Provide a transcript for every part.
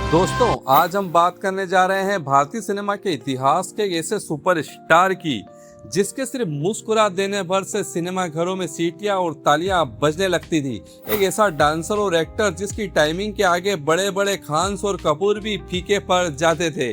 दोस्तों, आज हम बात करने जा रहे हैं भारतीय सिनेमा के इतिहास के ऐसे सुपरस्टार की जिसके सिर्फ मुस्कुरा देने भर से सिनेमा घरों में सीटियां और तालियां बजने लगती थी। एक ऐसा डांसर और एक्टर जिसकी टाइमिंग के आगे बड़े बड़े खान और कपूर भी फीके पड़ जाते थे।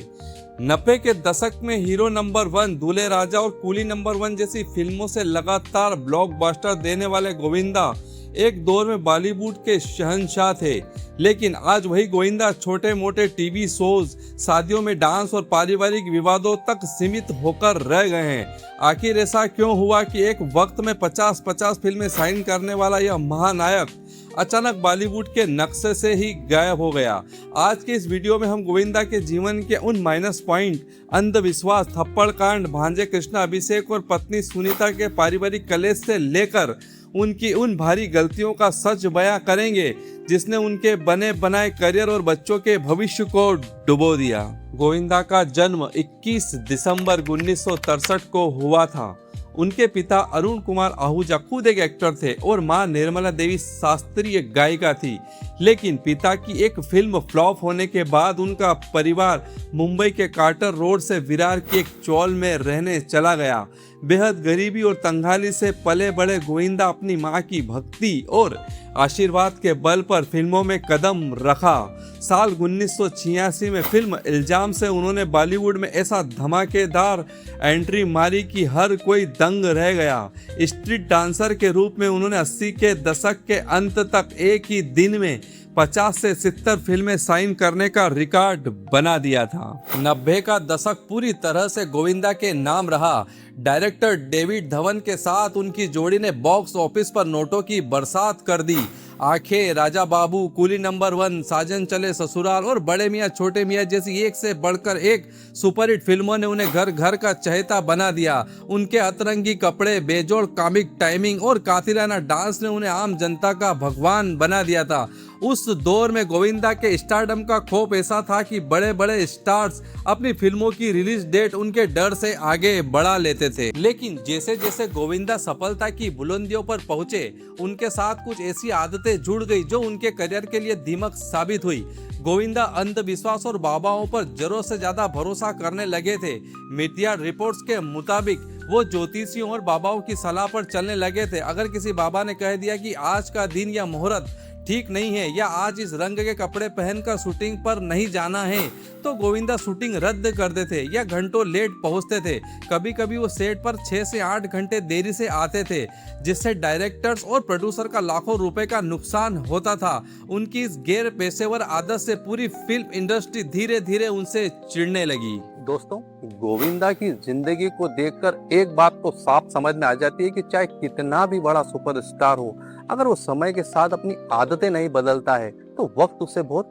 90 के दशक में हीरो नंबर 1, दूल्हे राजा और कूली नंबर 1 जैसी फिल्मों से लगातार ब्लॉकबस्टर देने वाले गोविंदा एक दौर में बॉलीवुड के शहंशाह थे। लेकिन आज वही गोविंदा छोटे मोटे टीवी शोज, शादियों में डांस और पारिवारिक विवादों तक सीमित होकर रह गए हैं। आखिर ऐसा क्यों हुआ कि एक वक्त में 50-50 फिल्में साइन करने वाला यह महानायक अचानक बॉलीवुड के नक्शे से ही गायब हो गया। आज के इस वीडियो में हम गोविंदा के जीवन के उन माइनस पॉइंट, अंधविश्वास, थप्पड़ कांड, भांजे कृष्णा अभिषेक और पत्नी सुनीता के पारिवारिक कलेश से लेकर उनकी उन भारी गलतियों का सच बयां करेंगे जिसने उनके बने बनाए करियर और बच्चों के भविष्य को डुबो दिया। गोविंदा का जन्म 21 दिसंबर 1963 को हुआ था। उनके पिता अरुण कुमार आहूजा खुद एक एक्टर थे और मां निर्मला देवी शास्त्रीय गायिका थी। लेकिन पिता की एक फिल्म फ्लॉप होने के बाद उनका परिवार मुंबई के कार्टर रोड से विरार की एक चौल में रहने चला गया। बेहद गरीबी और तंगहाली से पले बड़े गोविंदा अपनी मां की भक्ति और आशीर्वाद के बल पर फिल्मों में कदम रखा। साल 1986 में फिल्म इल्जाम से उन्होंने बॉलीवुड में ऐसा धमाकेदार एंट्री मारी कि हर कोई दंग रह गया। स्ट्रीट डांसर के रूप में उन्होंने 80 के दशक के अंत तक एक ही दिन में 50 से 70 फिल्में साइन करने का रिकॉर्ड बना दिया था। 90 का दशक पूरी तरह से गोविंदा के नाम रहा। डायरेक्टर डेविड धवन के साथ उनकी जोड़ी ने बॉक्स ऑफिस पर नोटों की बरसात कर दी। आंखें, राजा बाबू, कूली नंबर 1, साजन चले ससुराल और बड़े मियाँ छोटे मियाँ जैसी एक से बढ़कर एक सुपरहिट फिल्मों ने उन्हें घर घर का चहेता बना दिया। उनके अतरंगी कपड़े, बेजोड़ कॉमिक टाइमिंग और कातिलाना डांस ने उन्हें आम जनता का भगवान बना दिया था। उस दौर में गोविंदा के स्टारडम का खौफ ऐसा था कि बड़े बड़े स्टार्स अपनी फिल्मों की रिलीज डेट उनके डर से आगे बढ़ा लेते थे। लेकिन जैसे जैसे गोविंदा सफलता की बुलंदियों पर पहुंचे, उनके साथ कुछ ऐसी आदतें जुड़ गई जो उनके करियर के लिए दीमक साबित हुई। गोविंदा अंधविश्वास और बाबाओं पर जरूरत से ज्यादा भरोसा करने लगे थे। मीडिया रिपोर्ट्स के मुताबिक वो ज्योतिषियों और बाबाओं की सलाह पर चलने लगे थे। अगर किसी बाबा ने कह दिया कि आज का दिन या मुहूर्त ठीक नहीं है या आज इस रंग के कपड़े पहनकर शूटिंग पर नहीं जाना है, तो गोविंदा शूटिंग रद्द कर देते या घंटों लेट पहुंचते थे। कभी कभी वो सेट पर 6 से 8 घंटे देरी से आते थे, जिससे डायरेक्टर्स और प्रोड्यूसर का लाखों रुपए का नुकसान होता था। उनकी इस गैर पेशेवर आदत से पूरी फिल्म इंडस्ट्री धीरे धीरे उनसे चिढ़ने लगी। दोस्तों, गोविंदा की जिंदगी को देखकर एक बात तो साफ समझ में आ जाती है कि चाहे कितना भी बड़ा सुपरस्टार हो, अगर वो समय के साथ अपनी आदतें नहीं बदलता है तो वक्त उसे बहुत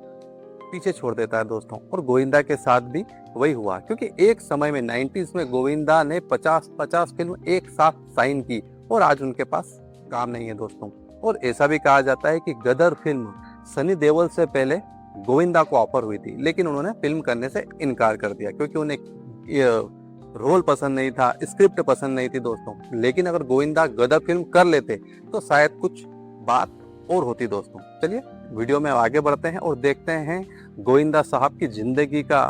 पीछे छोड़ देता है दोस्तों। और गोविंदा के साथ भी वही हुआ, क्योंकि एक समय में 90s में गोविंदा ने 50-50 फिल्म एक साथ साइन की और आज उनके पास काम नहीं है दोस्तों। और ऐसा भी कहा जाता है कि गदर फिल्म सनी देओल से पहले गोविंदा को ऑफर हुई थी, लेकिन उन्होंने फिल्म करने से इनकार कर दिया क्योंकि उन्हें रोल पसंद नहीं था, स्क्रिप्ट पसंद नहीं थी दोस्तों। लेकिन अगर गोविंदा गदर फिल्म कर लेते तो शायद कुछ बात और होती दोस्तों। चलिए वीडियो में आगे बढ़ते हैं और देखते हैं गोविंदा साहब की जिंदगी का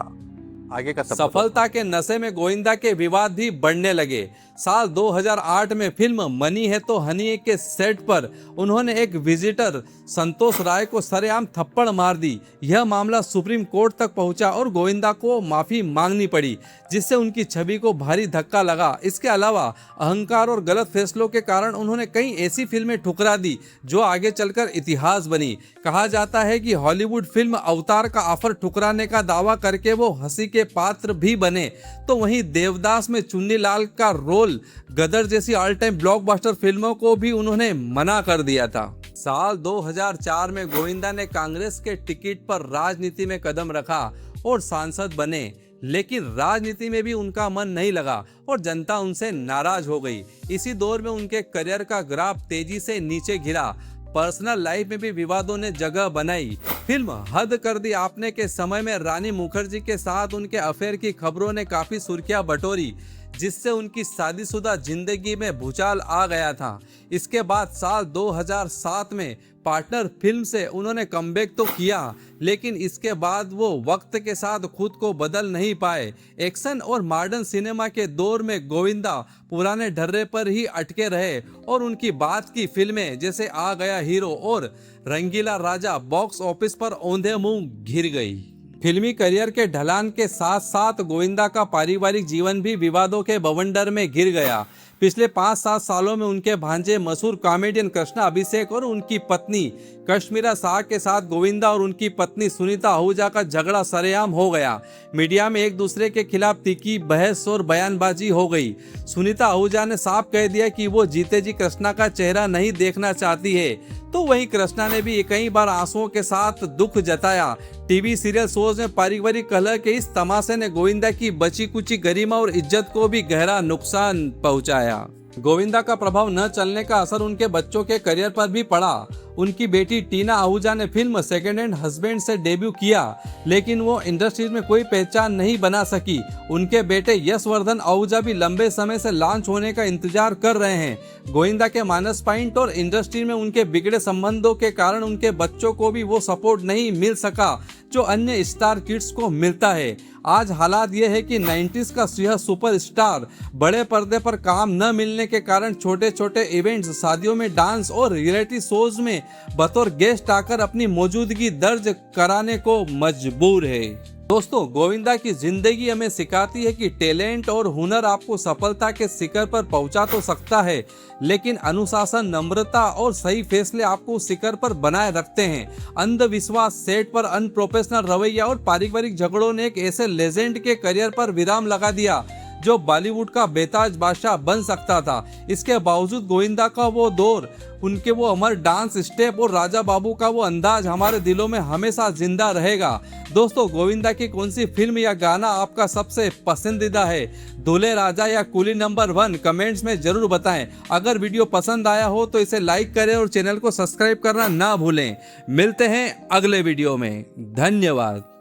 आगे का सफलता के नशे में गोविंदा के विवाद भी बढ़ने लगे। साल 2008 में फिल्म मनी है तो हनी है के सेट पर उन्होंने एक विजिटर संतोष राय को सरेआम थप्पड़ मार दी। यह मामला सुप्रीम कोर्ट तक पहुंचा और गोविंदा को माफी मांगनी पड़ी, जिससे उनकी छवि को भारी धक्का लगा। इसके अलावा अहंकार और गलत फैसलों के कारण उन्होंने कई ऐसी फिल्में ठुकरा दी जो आगे चलकर इतिहास बनी। कहा जाता है कि हॉलीवुड फिल्म अवतार का ऑफर ठुकराने का दावा करके वो हंसी के पात्र भी बने, तो वहीं देवदास में चुन्नी लाल का रोल, गदर जैसी ऑल टाइम ब्लॉकबस्टर फिल्मों को भी उन्होंने मना कर दिया था। साल 2004 में गोविंदा ने कांग्रेस के टिकट पर राजनीति में कदम रखा और सांसद बने, लेकिन राजनीति में भी उनका मन नहीं लगा और जनता उनसे नाराज हो गई। इसी दौर में उनके करियर का ग्राफ तेजी से नीचे गिरा। पर्सनल लाइफ में भी विवादों ने जगह बनाई। फिल्म हद कर दी आपने के समय में रानी मुखर्जी के साथ उनके अफेयर की खबरों ने काफी सुर्खियां बटोरी, जिससे उनकी शादीशुदा जिंदगी में भूचाल आ गया था। इसके बाद साल 2007 में पार्टनर फिल्म से उन्होंने कमबैक तो किया, लेकिन इसके बाद वो वक्त के साथ खुद को बदल नहीं पाए। एक्शन और मॉडर्न सिनेमा के दौर में गोविंदा पुराने ढर्रे पर ही अटके रहे और उनकी बात की फिल्में जैसे आ गया हीरो और रंगीला राजा बॉक्स ऑफिस पर औंधे मुंह घिर गई। फिल्मी करियर के ढलान के साथ साथ गोविंदा का पारिवारिक जीवन भी विवादों के बवंडर में घिर गया। पिछले 5-7 सालों में उनके भांजे मशहूर कॉमेडियन कृष्णा अभिषेक और उनकी पत्नी कश्मीरा शाह के साथ गोविंदा और उनकी पत्नी सुनीता आहूजा का झगड़ा सरेआम हो गया। मीडिया में एक दूसरे के खिलाफ तीखी बहस और बयानबाजी हो गई। सुनीता आहूजा ने साफ कह दिया कि वो जीते जी कृष्णा का चेहरा नहीं देखना चाहती है, तो वहीं कृष्णा ने भी कई बार आंसुओं के साथ दुख जताया। टीवी सीरियल शोज में पारिवारिक कलह के इस तमाशे ने गोविंदा की बची कुची गरिमा और इज्जत को भी गहरा नुकसान पहुंचाया। गोविंदा का प्रभाव न चलने का असर उनके बच्चों के करियर पर भी पड़ा। उनकी बेटी टीना आहूजा ने फिल्म सेकंड हैंड हस्बैंड से डेब्यू किया, लेकिन वो इंडस्ट्री में कोई पहचान नहीं बना सकी। उनके बेटे यशवर्धन आहूजा भी लंबे समय से लॉन्च होने का इंतजार कर रहे हैं। गोविंदा के माइनस पॉइंट और इंडस्ट्री में उनके बिगड़े संबंधों के कारण उनके बच्चों को भी वो सपोर्ट नहीं मिल सका जो अन्य स्टार किड्स को मिलता है। आज हालात ये है कि 90s का यह सुपरस्टार बड़े पर्दे पर काम न मिलने के कारण छोटे छोटे इवेंट्स, शादियों में डांस और रियलिटी शोज में बतौर गेस्ट आकर अपनी मौजूदगी दर्ज कराने को मजबूर है। दोस्तों, गोविंदा की जिंदगी हमें सिखाती है कि टैलेंट और हुनर आपको सफलता के शिखर पर पहुंचा तो सकता है, लेकिन अनुशासन, नम्रता और सही फैसले आपको उस शिखर पर बनाए रखते हैं। अंधविश्वास, सेट पर अनप्रोफेशनल रवैया और पारिवारिक झगड़ों ने एक ऐसे लेजेंड के करियर पर विराम लगा दिया जो बॉलीवुड का बेताज बादशाह बन सकता था। इसके बावजूद गोविंदा का वो दौर, उनके वो अमर डांस स्टेप और राजा बाबू का वो अंदाज हमारे दिलों में हमेशा जिंदा रहेगा। दोस्तों, गोविंदा की कौन सी फिल्म या गाना आपका सबसे पसंदीदा है? दूल्हे राजा या कुली नंबर 1 कमेंट्स में जरूर बताएं। अगर वीडियो पसंद आया हो तो इसे लाइक करें और चैनल को सब्सक्राइब करना ना भूलें। मिलते हैं अगले वीडियो में। धन्यवाद।